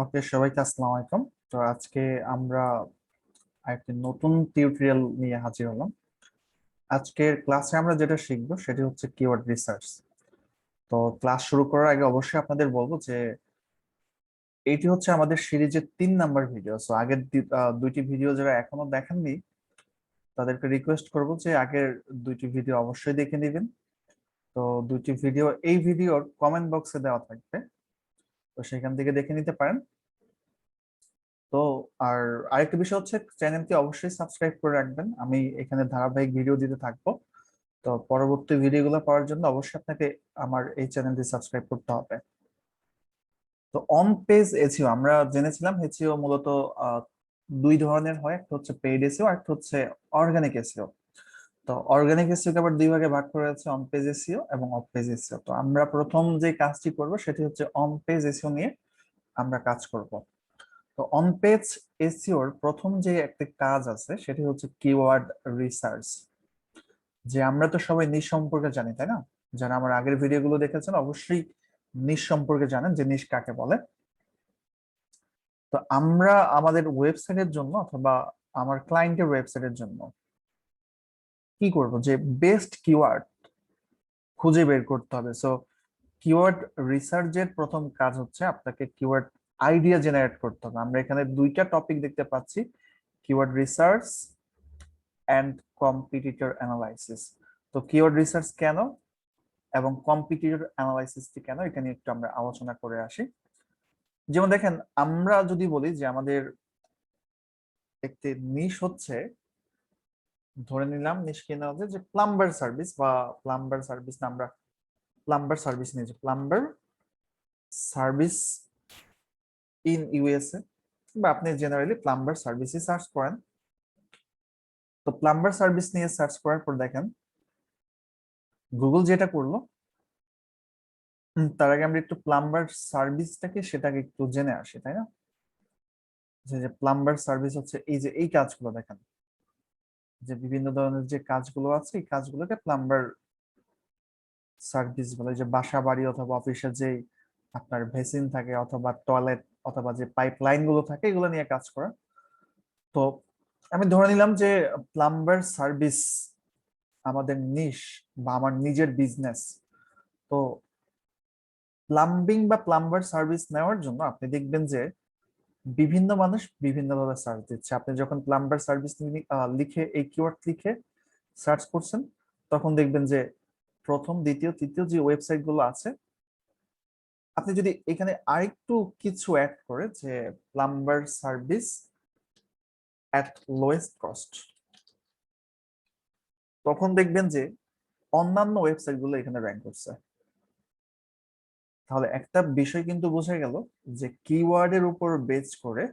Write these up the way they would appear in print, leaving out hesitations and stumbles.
ওকে, সবাইকে আসসালামু আলাইকুম। তো আজকে আমরা একটি নতুন টিউটোরিয়াল নিয়ে হাজির হলাম। আজকের ক্লাসে আমরা যেটা শিখবো সেটি হচ্ছে কিওয়ার্ড রিসার্চ। তো ক্লাস শুরু করার আগে অবশ্যই আপনাদের বলবো যে এটি হচ্ছে আমাদের সিরিজের 3 নাম্বার ভিডিও। সো আগের দুইটি ভিডিও যারা এখনো দেখেননি তাদেরকে রিকোয়েস্ট করবো যে আগের দুইটি ভিডিও অবশ্যই দেখে নেবেন। তো দুইটি ভিডিও এই ভিডিওর কমেন্ট বক্সে দেওয়া থাকবে, তো সেখান থেকে দেখে নিতে পারেন। তো আর আরেকটা বিষয় হচ্ছে চ্যানেলটি অবশ্যই সাবস্ক্রাইব করে রাখবেন। আমি এখানে ধারাবাহিক ভিডিও দিতে থাকবো। তো পরবর্তী ভিডিওগুলো পাওয়ার জন্য অবশ্যই আপনাকে আমার এই চ্যানেলটি সাবস্ক্রাইব করতে হবে। তো অন পেজ এসইও আমরা জেনেছিলাম এসইও মূলত আহ, দুই ধরনের হয়, একটা হচ্ছে পেইড এসইও আর একটা হচ্ছে অর্গানিক এসইও। তো অর্গানিক এসইও কে আবার দুই ভাগে ভাগ করা হয়েছে, অন পেজ এসইও এবং অফ পেজ এসইও। তো আমরা প্রথম যে কাজটি করব সেটি হচ্ছে অন পেজ এসইও নিয়ে আমরা কাজ করব। তো অন পেজ এসইওর প্রথম যে একটা কাজ আছে সেটি হচ্ছে কিওয়ার্ড রিসার্চ। যে আমরা তো সবাই নিশ সম্পর্কে জানি, তাই না? যারা আমার আগের ভিডিওগুলো দেখেছেন অবশ্যই নিশ সম্পর্কে জানেন যে নিশ কাকে বলে। তো আমরা আমাদের ওয়েবসাইটের জন্য অথবা আমার ক্লায়েন্টের ওয়েবসাইটের জন্য কি করব, যে বেস্ট কিওয়ার্ড খুঁজে বের করতে হবে। সো কিওয়ার্ড রিসার্চের প্রথম কাজ হচ্ছে আপনাকে কিওয়ার্ড আইডিয়া জেনারেট করতে হবে। আমরা এখানে দুইটা টপিক দেখতে পাচ্ছি, keyword research and competitor analysis. তো কিওয়ার্ড রিসার্চ কেন এবং কম্পিটিটর অ্যানালাইসিসটি কেন, এটা নিয়ে একটু আমরা আলোচনা করে আসি। যেমন দেখেন, আমরা যদি বলি যে আমাদের একটি নিশ হচ্ছে, ধরে নিলাম নিশ কি না হচ্ছে যে প্লাম্বার সার্ভিস বা প্লাম্বার সার্ভিস না, আমরা প্লাম্বার সার্ভিস নিয়ে যে প্লাম্বার সার্ভিস ইন ইউএসএ, বা আপনি জেনারেলি প্লাম্বার সার্ভিসই সার্চ করেন। তো প্লাম্বার সার্ভিস নিয়ে সার্চ করার পর দেখেন গুগল যেটা করলো, তার আগে আমরা একটু প্লাম্বার সার্ভিসটাকে সেটাকে একটু জেনে আসি, তাই না? যে প্লাম্বার সার্ভিস হচ্ছে এই যে এই কাজগুলো দেখেন, যে বিভিন্ন ধরনের যে কাজগুলো আছে এই কাজগুলোকে প্লাম্বার সার্ভিস বলে। যে বাসা বাড়ি অথবা অফিসে যে আপনার ভেসিন থাকে অথবা টয়লেট অথবা যে পাইপ লাইন গুলো থাকে এগুলো নিয়ে কাজ করা। তো আমি ধরে নিলাম যে প্লাম্বার সার্ভিস আমাদের নিশ বা আমার নিজের বিজনেস। তো প্লাম্বিং বা প্লাম্বার সার্ভিস নেওয়ার জন্য আপনি দেখবেন যে বিভিন্ন মানুষ বিভিন্ন ভাবে সার্চ দিচ্ছে। আপনি যখন প্লাম্বার সার্ভিস লিখে এই কিওয়ার্ড লিখে সার্চ করছেন তখন দেখবেন যে প্রথম দ্বিতীয় তৃতীয় যে ওয়েবসাইট গুলো আছে, আপনি যদি এখানে আরেকটু কিছু অ্যাড করে যে plumber service at lowest cost, তখন দেখবেন যে অন্যান্য ওয়েবসাইট গুলো এখানে র্যাঙ্ক করছে। তাহলে একটা বিষয় কিন্তু বোঝা গেল যে কিওয়ার্ডের উপর বেস করে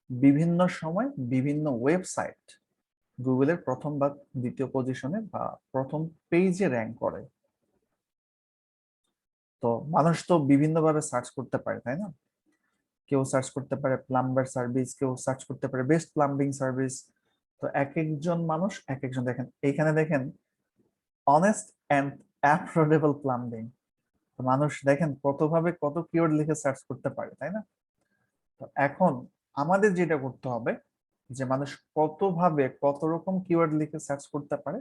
বিভিন্ন সময় বিভিন্ন ওয়েবসাইট গুগলের প্রথম বা দ্বিতীয় পজিশনে বা প্রথম পেজে র্যাঙ্ক করে। তো মানুষ তো বিভিন্ন ভাবে সার্চ করতে পারে, তাই না? কেউ সার্চ করতে পারে প্লাম্বার সার্ভিস, কেউ সার্চ করতে পারে বেস্ট প্লাম্বিং সার্ভিস। তো এক একজন মানুষ এক একজন, দেখেন এইখানে দেখেন অনেস্ট এন্ড অ্যাফোর্ডেবল প্লাম্বিং। মানুষ দেখেন কত ভাবে কত কিওয়ার্ড লিখে সার্চ করতে পারে, তাই না? তো এখন আমাদের যেটা করতে হবে যে মানুষ কত ভাবে কত রকম কিওয়ার্ড লিখে সার্চ করতে পারে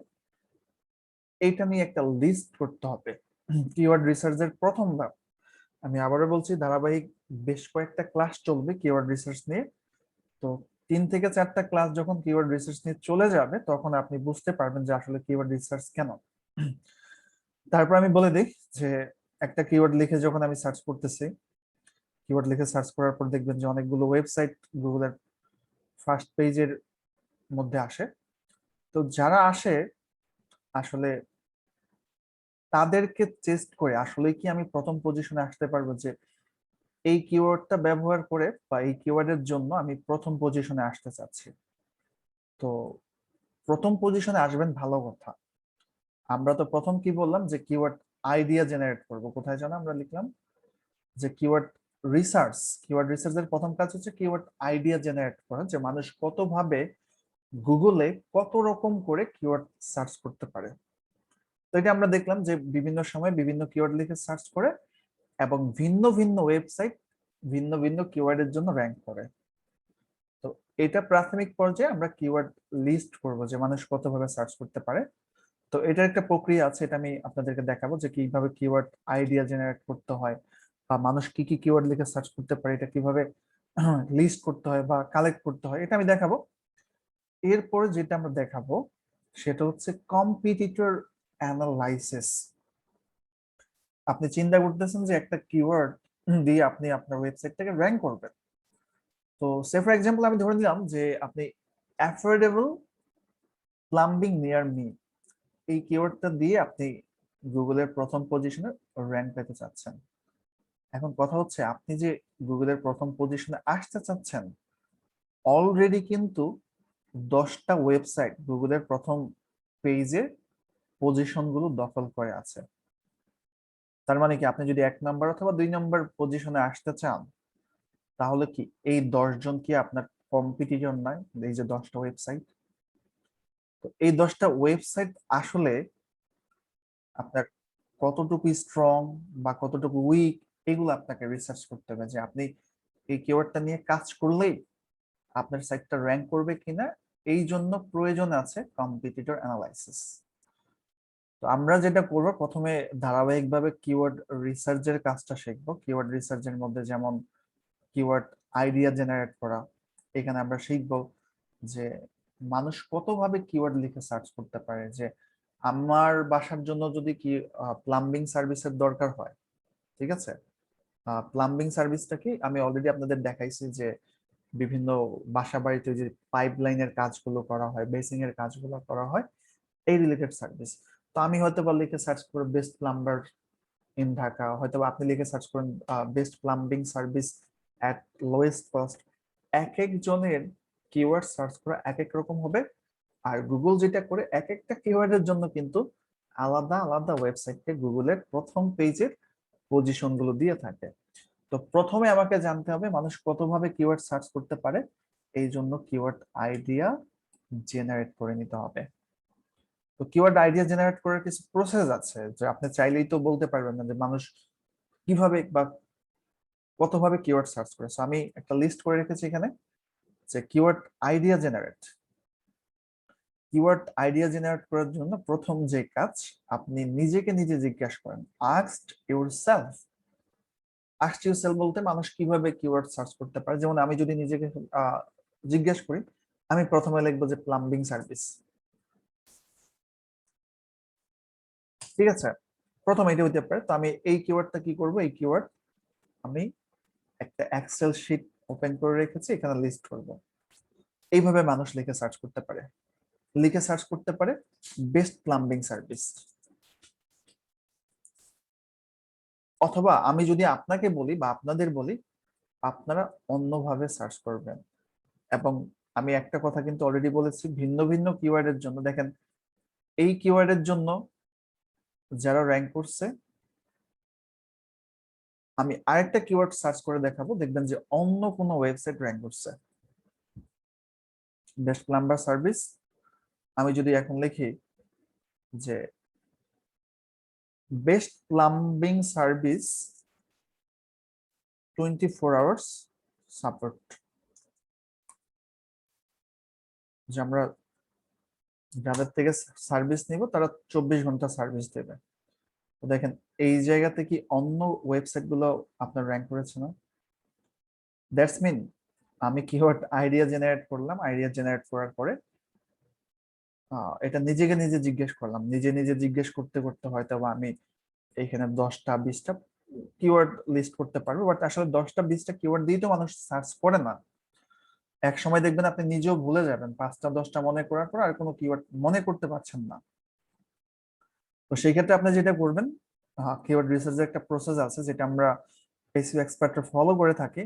এইটা নিয়ে একটা লিস্ট করতে হবে। কিওয়ার্ড রিসার্চের প্রথম ধাপ, আমি আবারও বলছি, ধারাবাহিক বেশ কয়েকটা ক্লাস চলবে কিওয়ার্ড রিসার্চ নিয়ে। তো 3 থেকে 4টা ক্লাস যখন কিওয়ার্ড রিসার্চ নিয়ে চলে যাবে তখন আপনি বুঝতে পারবেন যে আসলে কিওয়ার্ড রিসার্চ কেন। তারপর আমি বলে দিই যে একটা কিওয়ার্ড লিখে যখন আমি সার্চ করতেছি, কিওয়ার্ড লিখে সার্চ করার পর দেখবেন যে অনেকগুলো ওয়েবসাইট গুগলের ফার্স্ট পেজের মধ্যে আসে। তো যারা আসে আসলে তাদেরকে টেস্ট করে আসলে কি আমি প্রথম পজিশনে আসতে পারবো, যে এই কিওয়ার্ডটা ব্যবহার করে বা এই কিওয়ার্ডের জন্য আমি প্রথম পজিশনে আসতে চাচ্ছি। তো প্রথম পজিশনে আসবেন ভালো কথা। আমরা তো প্রথম কি বললাম যে কিওয়ার্ড আইডিয়া জেনারেট করব, কোথায় জানো আমরা লিখলাম যে কিওয়ার্ড রিসার্চ। কিওয়ার্ড রিসার্চের প্রথম কাজ হচ্ছে কিওয়ার্ড আইডিয়া জেনারেট করা, যে মানুষ কত ভাবে গুগলে কত রকম করে কিওয়ার্ড সার্চ করতে পারে। তো এটা আমরা দেখলাম যে বিভিন্ন সময় বিভিন্ন কিওয়ার্ড লিখে সার্চ করে এবং ভিন্ন ভিন্ন ওয়েবসাইট ভিন্ন ভিন্ন কিওয়ার্ডের জন্য র্যাঙ্ক করে। তো এটা প্রাথমিক পর্যায়ে আমরা কিওয়ার্ড লিস্ট করব যে মানুষ কতভাবে সার্চ করতে পারে। তো এটার একটা প্রক্রিয়া আছে, এটা আমি আপনাদেরকে দেখাবো যে কিভাবে কিওয়ার্ড আইডিয়া জেনারেট করতে হয়, বা মানুষ কি কি কিওয়ার্ড লিখে সার্চ করতে পারে, এটা কিভাবে লিস্ট করতে হয় বা কালেক্ট করতে হয়, এটা আমি দেখাবো। এরপরে যেটা আমরা দেখাবো সেটা হচ্ছে কম্পিটিটর অ্যানালাইসিস। আপনি চিন্তা করতেছেন যে একটা কিওয়ার্ড দিয়ে আপনি আপনার ওয়েবসাইটটাকে র্যাঙ্ক করবেন। তো সে ফর এক্সাম্পল আমি ধরে নিলাম যে আপনি অ্যাফোর্ডেবল প্লাম্বিং নিয়ার মি, এই কিওয়ার্ডটা দিয়ে আপনি গুগলের প্রথম পজিশনে র্যাঙ্ক পেতে চাচ্ছেন। এখন কথা হচ্ছে আপনি যে গুগলের প্রথম পজিশনে আসতে চাচ্ছেন, অলরেডি কিন্তু 10টা ওয়েবসাইট গুগলের প্রথম পেজে পজিশন গুলো দখল করে আছে। তার মানে কি আপনি যদি 1 নম্বর অথবা 2 নম্বর পজিশনে আসতে চান, তাহলে কি এই 10 জন কি আপনার কম্পিটিটর নয়? এই যে 10টা ওয়েবসাইট, তো এই 10টা ওয়েবসাইট আসলে আপনার কতটুকু স্ট্রং বা কতটুকু উইক, এগুলো আপনাকে রিসার্চ করতে হবে যে আপনি এই কিওয়ার্ডটা নিয়ে কাজ করলেই আপনার সাইটটা র্যাঙ্ক করবে কিনা। এই জন্য প্রয়োজন আছে কম্পিটিটর অ্যানালাইসিস। তো আমরা যেটা করবো, প্রথমে ধারাবাহিকভাবে কিওয়ার্ড রিসার্চের কাজটা শিখবো। কিওয়ার্ড রিসার্চের মধ্যে যেমন কিওয়ার্ড আইডিয়া জেনারেট করা, এখানে আমরা শিখবো যে মানুষ কতভাবে কিওয়ার্ড লিখে সার্চ করতে পারে। যে আমার বাসার জন্য যদি কি প্লাম্বিং সার্ভিসের দরকার হয়, ঠিক আছে, প্লাম্বিং সার্ভিসটা কি আমি অলরেডি আপনাদের দেখাইছি যে বিভিন্ন বাসা বাড়িতে যে পাইপ লাইনের কাজগুলো করা হয়, বেসিং এর কাজগুলো করা হয়, এই রিলেটেড সার্ভিস। তো আমি হয়তো বা লিখে সার্চ করে বেস্ট প্লাম্বার ইন ঢাকা, হয়তো আপনি লিখে সার্চ করেন best plumbing service at lowest cost. এক একজনের কিওয়ার্ড সার্চ করা এক এক রকম হবে। আর গুগল যেটা করে, এক একটা কিওয়ার্ডের জন্য কিন্তু আলাদা আলাদা ওয়েবসাইটে গুগলের প্রথম পেজের পজিশন গুলো দিয়ে থাকে। তো প্রথমে আমাকে জানতে হবে মানুষ কতভাবে কিওয়ার্ড সার্চ করতে পারে, এই জন্য কিওয়ার্ড আইডিয়া জেনারেট করে নিতে হবে। তো কিওয়ার্ড আইডিয়া জেনারেট করার কিছু প্রসেস আছে, যে আপনি চাইলেই তো বলতে পারবেন না যে মানুষ কিভাবে বা কতভাবে কিওয়ার্ড সার্চ করে। সো আমি একটা লিস্ট করে রেখেছি এখানে, যে keyword idea generate. Keyword idea generate করার জন্য প্রথম যে কাজ, আপনি নিজেকে নিজে জিজ্ঞাসা করেন, আস্কড ইউরসেলফ। আস্কড ইউরসেলফ বলতে মানুষ কিভাবে কিওয়ার্ড সার্চ করতে পারে। যেমন আমি যদি নিজেকে জিজ্ঞেস করি, আমি প্রথমে লিখবো যে প্লাম্বিং সার্ভিস, ঠিক আছে, প্রথম এটা হতে পারে। তো আমি এই কিওয়ার্ডটা কি করব, এই কিওয়ার্ড আমি একটা এক্সেল শিট ওপেন করে রেখেছি, এখানে লিস্ট করব। এইভাবে মানুষ লিখে সার্চ করতে পারে, লিখে সার্চ করতে পারে বেস্ট প্লাম্বিং সার্ভিস। অথবা আমি যদি আপনাকে বলি বা আপনাদের বলি, আপনারা অন্যভাবে সার্চ করবেন। এবং আমি একটা কথা কিন্তু অলরেডি বলেছি, ভিন্ন ভিন্ন কিওয়ার্ডের জন্য দেখেন, এই কিওয়ার্ডের জন্য যারা র্যাঙ্ক করছে, আমি আরেকটা কিওয়ার্ড সার্চ করে দেখাবো, দেখবেন যে অন্য কোনো ওয়েবসাইট র্যাঙ্ক করছে বেস্ট প্লাম্বার সার্ভিস। আমি যদি এখন লিখি যে best plumbing service 24 hours support, যে আমরা যাদের থেকে সার্ভিস নিব তারা 24 ঘন্টা সার্ভিস দেবে। তো দেখেন এই জায়গাতে কি অন্য ওয়েবসাইট গুলো আপনার র্যাঙ্ক করেছে না? দ্যাটস মিন আমি কিওয়ার্ড আইডিয়া জেনারেট করলাম, আইডিয়া জেনারেট করার পরে এটা নিজেকে নিজে জিজ্ঞেস করলাম, নিজে নিজে জিজ্ঞেস করতে করতে হয়তো বা আমি এখানে 10টা 20টা কিওয়ার্ড লিস্ট করতে পারবো। বাট আসলে 10টা 20টা কিওয়ার্ড দিয়ে তো মানুষ সার্চ করে না। এক সময় দেখবেন আপনি নিজেও ভুলে যাবেন, 5টা 10টা মনে করার পর আর কোনো কিওয়ার্ড মনে করতে পারছেন না। তো সেই ক্ষেত্রে আপনি যেটা করবেন, কিওয়ার্ড রিসার্চের একটা প্রসেস আছে যেটা আমরা এসইও এক্সপার্টরা ফলো করে থাকি।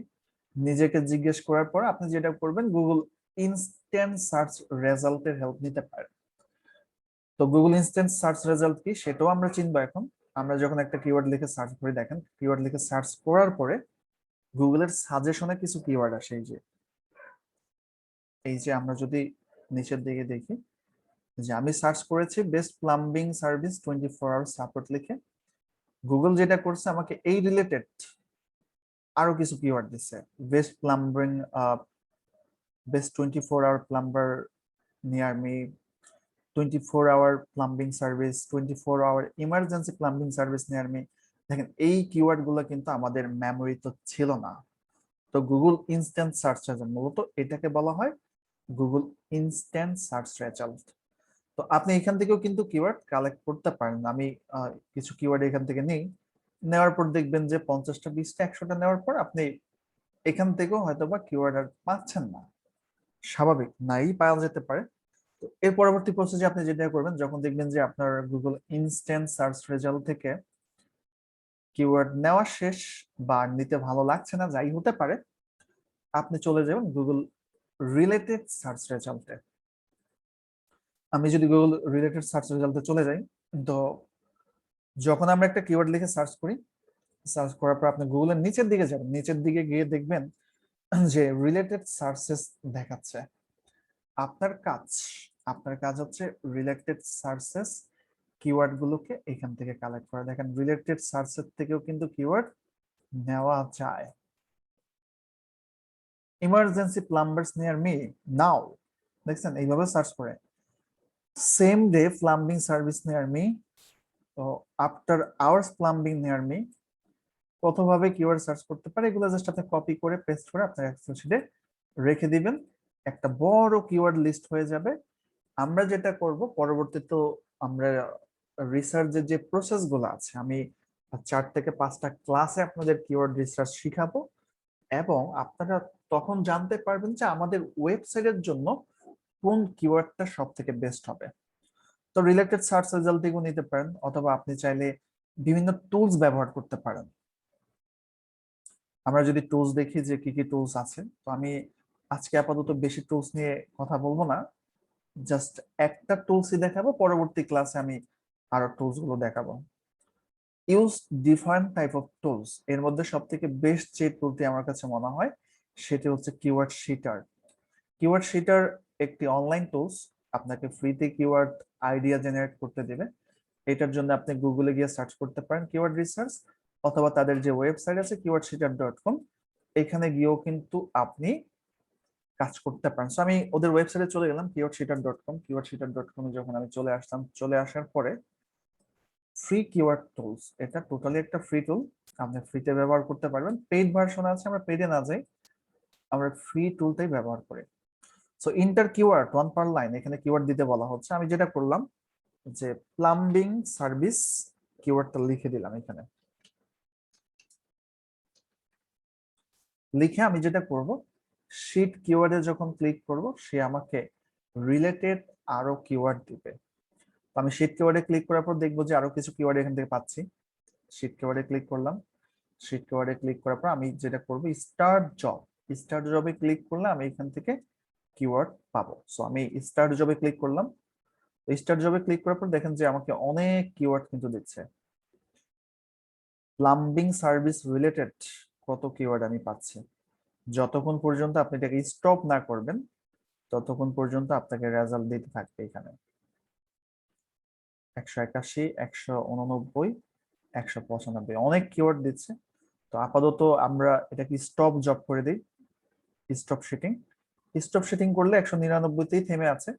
নিজেকে জিজ্ঞেস করার পর আপনি যেটা করবেন, গুগল ইনস্ট্যান্ট সার্চ রেজাল্টের হেল্প নিতে পারেন। তো গুগল ইনস্ট্যান্ট সার্চ রেজাল্ট কি সেটাও আমরা চিনবো এখন। আমরা যখন একটা কিওয়ার্ড লিখে সার্চ করি, দেখেন কিওয়ার্ড লিখে সার্চ করার পরে গুগলের সাজেশনে কিছু কিওয়ার্ড আসে। এই যে আমরা যদি নিচের দিকে দেখি, যে আমি সার্চ করেছি best plumbing service 24 hour support লিখে, গুগল যেটা করছে আমাকে এই রিলেটেড আরো কিছু কিওয়ার্ড দিচ্ছে, best plumbing, best 24 hour plumber near me, 24 hour plumbing service, 24 hour emergency plumbing service near me. দেখেন এই কিওয়ার্ড গুলো কিন্তু আমাদের মেমোরি তো ছিল না। তো গুগল ইনস্ট্যান্ট সার্চ রেজাল্ট, মূলত এটাকে বলা হয় গুগল ইনস্ট্যান্ট সার্চ রেজাল্ট। তো আপনি এখান থেকেও কিন্তু কিওয়ার্ড কালেক্ট করতে পারেন। আমি কিছু কিওয়ার্ড এখান থেকে নেই, নেওয়ার পর দেখবেন যে 50টা 20টা 100টা নেওয়ার পর আপনি এখান থেকেও হয়তো বা কিওয়ার্ড আর পাচ্ছেন না, স্বাভাবিক, নাই পাওয়া যেতে পারে। তো এর পরবর্তী প্রসেসে আপনি যেটা করবেন, যখন দেখবেন যে আপনার গুগল ইনস্ট্যান্ট সার্চ রেজাল্ট থেকে কিওয়ার্ড নেওয়া শেষ বা নিতে ভালো লাগছে না, যাই হতে পারে, আপনি চলে যাবেন গুগল রিলেটেড সার্চ রেজাল্টে। আমি যদি গুগল রিলেটেড সার্চ রেজাল্টে চলে যাই, তো যখন আমরা একটা কিওয়ার্ড লিখে সার্চ করি, সার্চ করার পর আপনি গুগলের নিচের দিকে যাবেন, নিচের দিকে গিয়ে দেখবেন যে রিলেটেড সার্চেস দেখাচ্ছে। আপনার কাজ হচ্ছে রিলেটেড সার্চেস কিওয়ার্ড গুলোকে এখান থেকে কালেক্ট করা। দেখেন রিলেটেড সার্চের থেকেও কিন্তু কিওয়ার্ড নেওয়া যায়। Emergency plumbers near me now, দেখছেন এইভাবে সার্চ করে। Same day plumbing service near me, তো after hours plumbing near me, কতভাবে কিওয়ার্ড সার্চ করতে পারে, এগুলো জাস্ট আপনি কপি করে পেস্ট করে আপনার এক্সেল শিটে রেখে দিবেন, একটা বড় কিওয়ার্ড লিস্ট হয়ে যাবে। আমরা যেটা করব পরবর্তীতে, আমরা রিসার্চের যে প্রসেস গুলো আছে, আমি 4 থেকে 5টা ক্লাসে আপনাদের কিওয়ার্ড রিসার্চ শিখাবো, এবং আপনারা তখন জানতে পারবেন যে আমাদের ওয়েবসাইটের জন্য কোন কিওয়ার্ডটা সব থেকে বেস্ট হবে। তো রিলেটেড সার্চ রেজাল্ট থেকে নিতে পারেন, অথবা আপনি চাইলে বিভিন্ন টুলস ব্যবহার করতে পারেন। আমরা যদি টুলস দেখি যে কি কি টুলস আছে, তো আমি আজকে আপাতত বেশি টুলস নিয়ে কথা বলবো না, জাস্ট একটা টুলসই দেখাবো, পরবর্তী ক্লাসে আমি আরো টুলস গুলো দেখাবো। Use different type of tools, এর মধ্যে সব থেকে বেস্ট যে টুলটি আমার কাছে মনে হয় সেটি হচ্ছে কিওয়ার্ড শিটার। কিওয়ার্ড শিটার একটি অনলাইন টুলস, আপনাকে ফ্রিতে কিওয়ার্ড আইডিয়া জেনারেট করতে দেবে। এটার জন্য আপনি গুগলে গিয়ে সার্চ করতে পারেন কিওয়ার্ড রিসার্চ, অথবা তাদের যে ওয়েবসাইট আছে keywordseeker.com, এখানে গিয়েও কিন্তু আপনি কাজ করতে পারেন। সো আমি ওদের ওয়েবসাইটে চলে গেলাম keywordseeker.com, keywordseeker.com এ যখন আমি চলে আসলাম, চলে আসার পরে ফ্রি কিওয়ার্ড টুলস, এটা টোটালি একটা ফ্রি টুল, আপনি ফ্রিতে ব্যবহার করতে পারবেন। পেইড ভার্সন আছে, আমরা পেইডে না যাই, আমরা ফ্রি টুলটাই ব্যবহার করি। সো ইন্টার কিওয়ার্ড ওয়ান পার লাইন, এখানে কিওয়ার্ড দিতে বলা হচ্ছে। আমি যেটা করলাম যে প্লাম্বিং সার্ভিস কিওয়ার্ডটা লিখে দিলাম এখানে, লিখে আমি যেটা করব, শিট কিওয়ার্ডে যখন ক্লিক করব সে আমাকে রিলেটেড আরো কিওয়ার্ড দিবে। তো আমি শিট কিওয়ার্ডে ক্লিক করার পর দেখবো যে আরো কিছু কিওয়ার্ড এখান থেকে পাচ্ছি। শিট কিওয়ার্ডে ক্লিক করলাম, শিট কিওয়ার্ডে ক্লিক করার পর আমি যেটা করব, স্টার্ট জব, স্টার্ট জবে ক্লিক করলে আমি এখান থেকে কিওয়ার্ড পাবো। সো আমি স্টার্ট জবে ক্লিক করলাম, স্টার্ট জবে ক্লিক করার পর দেখেন যে আমাকে অনেক কিওয়ার্ড কিন্তু দিচ্ছে। প্লাম্বিং সার্ভিস রিলেটেড কত কিওয়ার্ড আমি পাচ্ছি। যতক্ষণ পর্যন্ত আপনি এটাকে স্টপ না করবেন ততক্ষণ পর্যন্ত আপনাকে রেজাল্ট দিতে থাকবে। এখানে 181, 189, 195 অনেক কিওয়ার্ড দিচ্ছে। তো আপাতত আমরা এটাকে স্টপ জব করে দিই, স্টপ শিটিং। স্টপ শিটিং করলে 199তেই থেমে আছে।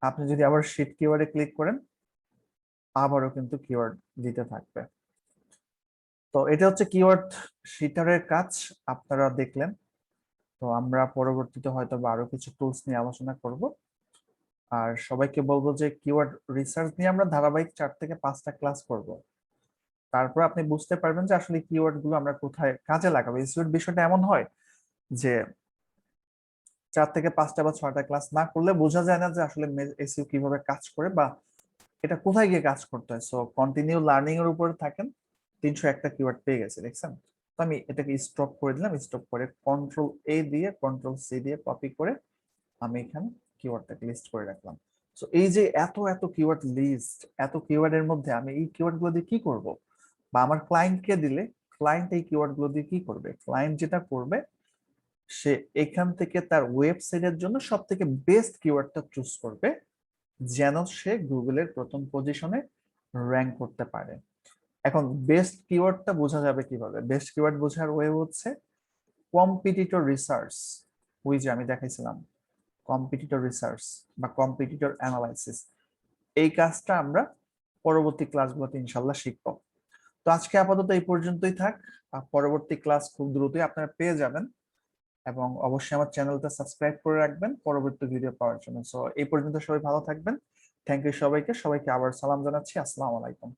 আপনি যদি আবার শিট কিওয়ার্ডে ক্লিক করেন, আবারও কিন্তু কিওয়ার্ড দিতে থাকবে। তো এটা হচ্ছে কিওয়ার্ড শিটারের কাজ, আপনারা দেখলেন। তো আমরা পরবর্তীতে হয়তো বা আরো কিছু টুলস নিয়ে আলোচনা করব। আর সবাইকে বলবো যে কিওয়ার্ড রিসার্চ নিয়ে আমরা ধারাবাহিক 4 থেকে 5টা ক্লাস করব। তারপর আপনি বুঝতে পারবেন যে আসলে কিওয়ার্ড গুলো আমরা কোথায় কাজে লাগাবো। এসইওর বিষয়টা এমন হয় যে 4 থেকে 5টা বা 6টা ক্লাস না করলে বোঝা যায় না যে আসলে এসইও কিভাবে কাজ করে বা এটা কোথায় গিয়ে কাজ করতে হয়। সো কন্টিনিউ লার্নিং এর উপর থাকেন। 301টা কিওয়ার্ড পেয়ে গেছে, দেখছেন। তো আমি এটাকে স্টপ করে দিলাম, স্টপ করে কন্ট্রোল এ দিয়ে কন্ট্রোল সি দিয়ে কপি করে আমি এখানে কিওয়ার্ডটাকে লিস্ট করে রাখলাম। সো এই যে এত এত কিওয়ার্ড লিস্ট, এত কিওয়ার্ডের মধ্যে আমি এই কিওয়ার্ড গুলো দিয়ে কি করব, বা আমার ক্লায়েন্টকে দিলে ক্লায়েন্ট এই কিওয়ার্ড গুলো দিয়ে কি করবে, ক্লায়েন্ট যেটা করবে সে এখান থেকে তার ওয়েবসাইটের জন্য সব থেকে বেস্ট কিওয়ার্ডটা চুজ করবে, যেন সে গুগলের প্রথম পজিশনে র্যাঙ্ক করতে পারে। এখন বেস্ট কিওয়ার্ডটা বোঝা যাবে কিভাবে? বেস্ট কিওয়ার্ড বোঝার ওয়ে হচ্ছে কম্পিটিটর রিসার্চ, ওই যে আমি দেখাইছিলাম কম্পিটিটর রিসার্চ বা কম্পিটিটর অ্যানালাইসিস, এই কাজটা আমরা পরবর্তী ক্লাসগুলোতে ইনশাল্লাহ শিখবো। তো আজকে আপাতত এই পর্যন্তই থাক, পরবর্তী ক্লাস খুব দ্রুতই আপনারা পেয়ে যাবেন, এবং অবশ্যই আমার চ্যানেলটা সাবস্ক্রাইব করে রাখবেন পরবর্তী ভিডিও পাওয়ার জন্য। সো এই পর্যন্ত সবাই ভালো থাকবেন। থ্যাংক ইউ সবাইকে, সবাইকে আবার সালাম জানাচ্ছি। আসসালামু আলাইকুম।